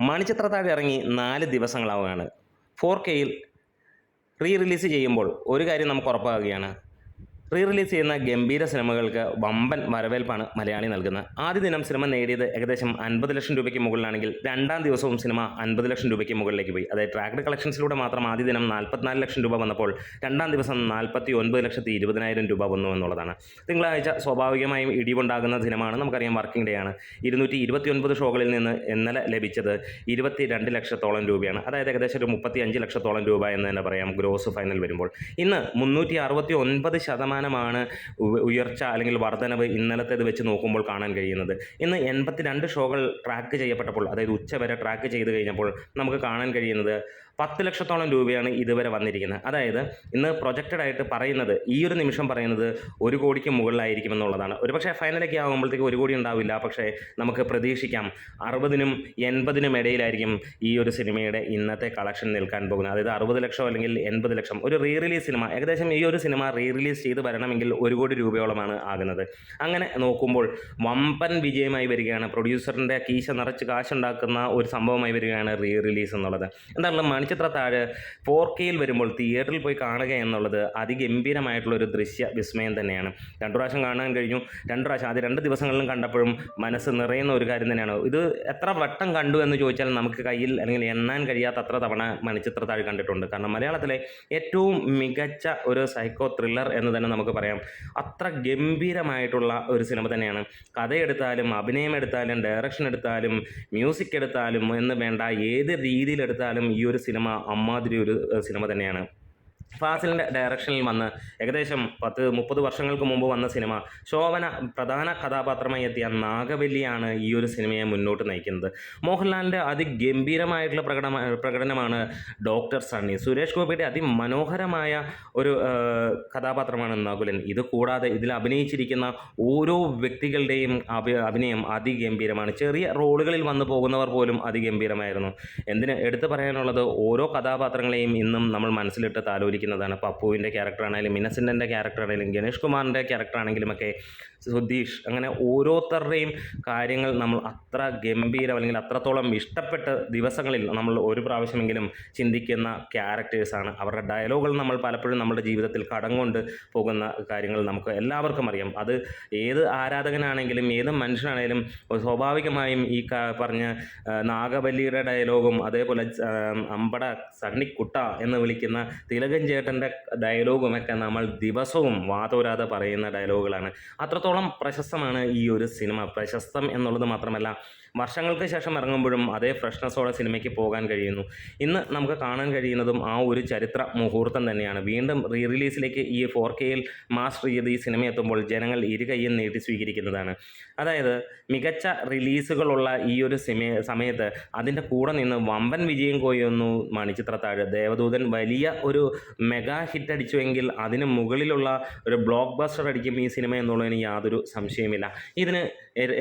മണിച്ചിത്രത്താഴ് ഇറങ്ങി 4 ദിവസങ്ങളാവുകയാണ്. 4Kയിൽ റിലീസ് ചെയ്യുമ്പോൾ ഒരു കാര്യം നമുക്ക് ഉറപ്പാകുകയാണ്. റിലീസ് ചെയ്യുന്ന ഗംഭീര സിനിമകൾക്ക് വമ്പൻ വരവേൽപ്പാണ് മലയാളി നൽകുന്നത്. ആദ്യ ദിനം സിനിമ നേടിയത് ഏകദേശം 50 ലക്ഷം രൂപയ്ക്ക് മുകളിലാണെങ്കിൽ രണ്ടാം ദിവസവും സിനിമ 50 ലക്ഷം രൂപയ്ക്ക് മുകളിലേക്ക് പോയി. അതായത് ട്രാക്ക്ഡ് കളക്ഷൻസിലൂടെ മാത്രം ആദ്യ ദിനം 44 ലക്ഷം രൂപ വന്നപ്പോൾ രണ്ടാം ദിവസം 49,20,000 രൂപ വന്നു എന്നുള്ളതാണ്. തിങ്കളാഴ്ച സ്വാഭാവികമായും ഇടിവുണ്ടാകുന്ന ദിനമാണ്. നമുക്കറിയാം വർക്കിംഗ് ഡേ ആണ്. 229 ഷോകളിൽ നിന്ന് ഇന്നലെ ലഭിച്ചത് 22 ലക്ഷത്തോളം രൂപയാണ്. അതായത് ഏകദേശം ഒരു 35 ലക്ഷത്തോളം രൂപ എന്ന് തന്നെ പറയാം ഗ്രോസ് ഫൈനൽ വരുമ്പോൾ. ഇന്ന് 369% ഉയർച്ച അല്ലെങ്കിൽ വർധനവ് ഇന്നലത്തേത് വെച്ച് നോക്കുമ്പോൾ കാണാൻ കഴിയുന്നത്. ഇന്ന് 82 ഷോകൾ ട്രാക്ക് ചെയ്യപ്പെട്ടപ്പോൾ, അതായത് ഉച്ചവരെ ട്രാക്ക് ചെയ്ത് കഴിഞ്ഞപ്പോൾ നമുക്ക് കാണാൻ കഴിയുന്നത് 10 ലക്ഷത്തോളം രൂപയാണ് ഇതുവരെ വന്നിരിക്കുന്നത്. അതായത് ഇന്ന് പ്രൊജക്റ്റഡ് ആയിട്ട് പറയുന്നത്, ഈ ഒരു നിമിഷം പറയുന്നത് 1 കോടിക്ക് മുകളിലായിരിക്കും എന്നുള്ളതാണ്. ഒരുപക്ഷെ ഫൈനലൊക്കെ ആകുമ്പോഴത്തേക്ക് 1 കോടി ഉണ്ടാവില്ല. പക്ഷേ നമുക്ക് പ്രതീക്ഷിക്കാം 60-നും 80-നും ഇടയിലായിരിക്കും ഈ ഒരു സിനിമയുടെ ഇന്നത്തെ കളക്ഷൻ നിൽക്കാൻ പോകുന്നത്. അതായത് 60 ലക്ഷം അല്ലെങ്കിൽ 80 ലക്ഷം. ഒരു റിലീസ് സിനിമ, ഏകദേശം ഈ ഒരു സിനിമ റിലീസ് ചെയ്ത് വരണമെങ്കിൽ 1 കോടി രൂപയോളമാണ് ആകുന്നത്. അങ്ങനെ നോക്കുമ്പോൾ വമ്പൻ വിജയമായി വരികയാണ്. പ്രൊഡ്യൂസറിൻ്റെ കീശ നിറച്ച് കാശുണ്ടാക്കുന്ന ഒരു സംഭവമായി വരികയാണ് റിലീസ് എന്നുള്ളത്. എന്തായാലും മണിച്ചിത്രത്താഴ് 4Kയിൽ വരുമ്പോൾ തിയേറ്ററിൽ പോയി കാണുക എന്നുള്ളത് അതിഗംഭീരമായിട്ടുള്ളൊരു ദൃശ്യ വിസ്മയം തന്നെയാണ്. 2 പ്രാവശ്യം കാണാൻ കഴിഞ്ഞു. 2 പ്രാവശ്യം ആദ്യ 2 ദിവസങ്ങളിലും കണ്ടപ്പോഴും മനസ്സ് നിറയുന്ന ഒരു കാര്യം തന്നെയാണ്. ഇത് എത്ര വട്ടം കണ്ടു എന്ന് ചോദിച്ചാൽ നമുക്ക് കയ്യിൽ അല്ലെങ്കിൽ എണ്ണാൻ കഴിയാത്ത അത്ര തവണ മണിച്ചിത്രത്താഴ് കണ്ടിട്ടുണ്ട്. കാരണം മലയാളത്തിലെ ഏറ്റവും മികച്ച ഒരു സൈക്കോ ത്രില്ലർ എന്ന് തന്നെ നമുക്ക് പറയാം. അത്ര ഗംഭീരമായിട്ടുള്ള ഒരു സിനിമ തന്നെയാണ്. കഥയെടുത്താലും അഭിനയം എടുത്താലും ഡയറക്ഷൻ എടുത്താലും മ്യൂസിക് എടുത്താലും എന്ന് വേണ്ട ഏത് രീതിയിലെടുത്താലും ഈ ഒരു സിനിമ അമ്മാതിരി ഒരു സിനിമ തന്നെയാണ്. ഫാസിലിൻ്റെ ഡയറക്ഷനിൽ വന്ന് ഏകദേശം 30 വർഷങ്ങൾക്ക് മുമ്പ് വന്ന സിനിമ ശോഭന പ്രധാന കഥാപാത്രമായി എത്തിയ നാഗവല്ലിയാണ് ഈ ഒരു സിനിമയെ മുന്നോട്ട് നയിക്കുന്നത്. മോഹൻലാലിൻ്റെ അതിഗംഭീരമായിട്ടുള്ള പ്രകടനമാണ് ഡോക്ടർ സണ്ണി. സുരേഷ് ഗോപിയുടെ അതിമനോഹരമായ ഒരു കഥാപാത്രമാണ് നകുലൻ. ഇത് കൂടാതെ ഇതിൽ അഭിനയിച്ചിരിക്കുന്ന ഓരോ വ്യക്തികളുടെയും അഭിനയം അതിഗംഭീരമാണ്. ചെറിയ റോളുകളിൽ വന്നു പോകുന്നവർ പോലും അതിഗംഭീരമായിരുന്നു. എടുത്തു പറയാനുള്ളത്, ഓരോ കഥാപാത്രങ്ങളെയും ഇന്നും നമ്മൾ മനസ്സിലിട്ട് താലോലിക്കുന്നതാണ്. പപ്പുവിൻ്റെ ക്യാരക്ടറാണെങ്കിലും ഇന്നസെൻറ്റിൻ്റെ ക്യാരക്ടറാണെങ്കിലും ഗണേഷ് കുമാറിൻ്റെ ക്യാരക്ടറാണെങ്കിലുമൊക്കെ സുധീഷ്, അങ്ങനെ ഓരോരുത്തരുടെയും കാര്യങ്ങൾ നമ്മൾ അത്ര ഗംഭീരം അല്ലെങ്കിൽ അത്രത്തോളം ഇഷ്ടപ്പെട്ട ദിവസങ്ങളിൽ നമ്മൾ ഒരു പ്രാവശ്യമെങ്കിലും ചിന്തിക്കുന്ന ക്യാരക്ടേഴ്സാണ്. അവരുടെ ഡയലോഗുകൾ നമ്മൾ പലപ്പോഴും നമ്മുടെ ജീവിതത്തിൽ കടം കൊണ്ട് പോകുന്ന കാര്യങ്ങൾ നമുക്ക് എല്ലാവർക്കും അറിയാം. അത് ഏത് ആരാധകനാണെങ്കിലും ഏത് മനുഷ്യനാണെങ്കിലും സ്വാഭാവികമായും ഈ പറഞ്ഞ നാഗവല്ലിയുടെ ഡയലോഗും അതേപോലെ അമ്പട സണ്ണിക്കുട്ട എന്ന് വിളിക്കുന്ന തിലകൻ ചേട്ടൻ്റെ ഡയലോഗുമൊക്കെ നമ്മൾ ദിവസവും വാതോരാതെ പറയുന്ന ഡയലോഗുകളാണ്. അത്രത്തോളം പ്രശസ്തമാണ് ഈ ഒരു സിനിമ. പ്രശസ്തം എന്നുള്ളത് മാത്രമല്ല, വർഷങ്ങൾക്ക് ശേഷം ഇറങ്ങുമ്പോഴും അതേ ഫ്രഷ്നെസ്സോടെ സിനിമയ്ക്ക് പോകാൻ കഴിയുന്നു. ഇന്ന് നമുക്ക് കാണാൻ കഴിയുന്നതും ആ ഒരു ചരിത്ര മുഹൂർത്തം തന്നെയാണ്. വീണ്ടും റിലീസിലേക്ക് ഈ 4Kയിൽ മാസ്റ്റർ ചെയ്ത് ഈ സിനിമ എത്തുമ്പോൾ ജനങ്ങൾ ഇരുകൈയും നീട്ടി സ്വീകരിക്കുന്നതാണ്. അതായത് മികച്ച റിലീസുകളുള്ള ഈ ഒരു സമയത്ത് അതിൻ്റെ കൂടെ നിന്ന് വമ്പൻ വിജയം കൊയ്യുന്നു മണിച്ചിത്രത്താഴ്. ദേവദൂതൻ വലിയ ഒരു മെഗാ ഹിറ്റ് അടിച്ചുവെങ്കിൽ അതിന് മുകളിലുള്ള ഒരു ബ്ലോക്ക് ബസ്റ്റർ അടിക്കും ഈ സിനിമ എന്നുള്ളതിന് യാതൊരു സംശയമില്ല. ഇതിന്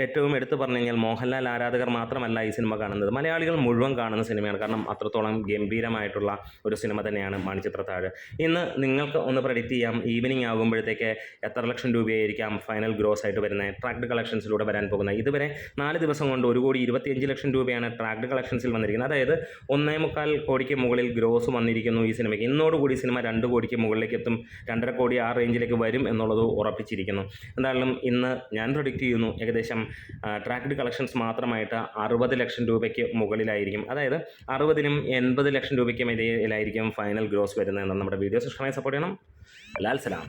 ഏറ്റവും എടുത്തു പറഞ്ഞു കഴിഞ്ഞാൽ മോഹൻലാൽ ആരാധകർ മാത്രമല്ല ഈ സിനിമ കാണുന്നത്, മലയാളികൾ മുഴുവൻ കാണുന്ന സിനിമയാണ്. കാരണം അത്രത്തോളം ഗംഭീരമായിട്ടുള്ള ഒരു സിനിമ തന്നെയാണ് മണിച്ചിത്രത്താഴ്. ഇന്ന് നിങ്ങൾക്ക് ഒന്ന് പ്രെഡിക്റ്റ് ചെയ്യാം, ഈവനിങ് ആകുമ്പോഴത്തേക്ക് എത്ര ലക്ഷം രൂപയായിരിക്കാം ഫൈനൽ ഗ്രോസ് ആയിട്ട് വരുന്നത്, ട്രാക്ക്ഡ് കളക്ഷൻസിലൂടെ വരാൻ പോകുന്നത്. ഇതുവരെ 4 ദിവസം കൊണ്ട് 1,25 ലക്ഷം രൂപയാണ് ട്രാക്ക്ഡ് കളക്ഷൻസിൽ വന്നിരിക്കുന്നത്. അതായത് 1.25 കോടിക്ക് മുകളിൽ ഗ്രോസ് വന്നിരിക്കുന്നു ഈ സിനിമയ്ക്ക്. ഇന്നോടുകൂടി സിനിമ 2 കോടിക്ക് മുകളിലേക്ക് എത്തും. 2.5 കോടി ആ റേഞ്ചിലേക്ക് വരും എന്നുള്ളത് ഉറപ്പിച്ചിരിക്കുന്നു. എന്തായാലും ഇന്ന് ഞാൻ പ്രെഡിക്റ്റ് ചെയ്യുന്നു ഏകദേശം ട്രാക്ക്ഡ് കളക്ഷൻസ് മാത്രമായിട്ട് 60 ലക്ഷം രൂപയ്ക്ക് മുകളിലായിരിക്കും. അതായത് 60-നും 80 ലക്ഷം രൂപയ്ക്കും ഇടയിലായിരിക്കും ഫൈനൽ ഗ്രോസ് വരുന്നത്. നമ്മുടെ വീഡിയോസ് ഇഷ്ടമായി സപ്പോർട്ട് ചെയ്യണം. ലാൽ സലാം.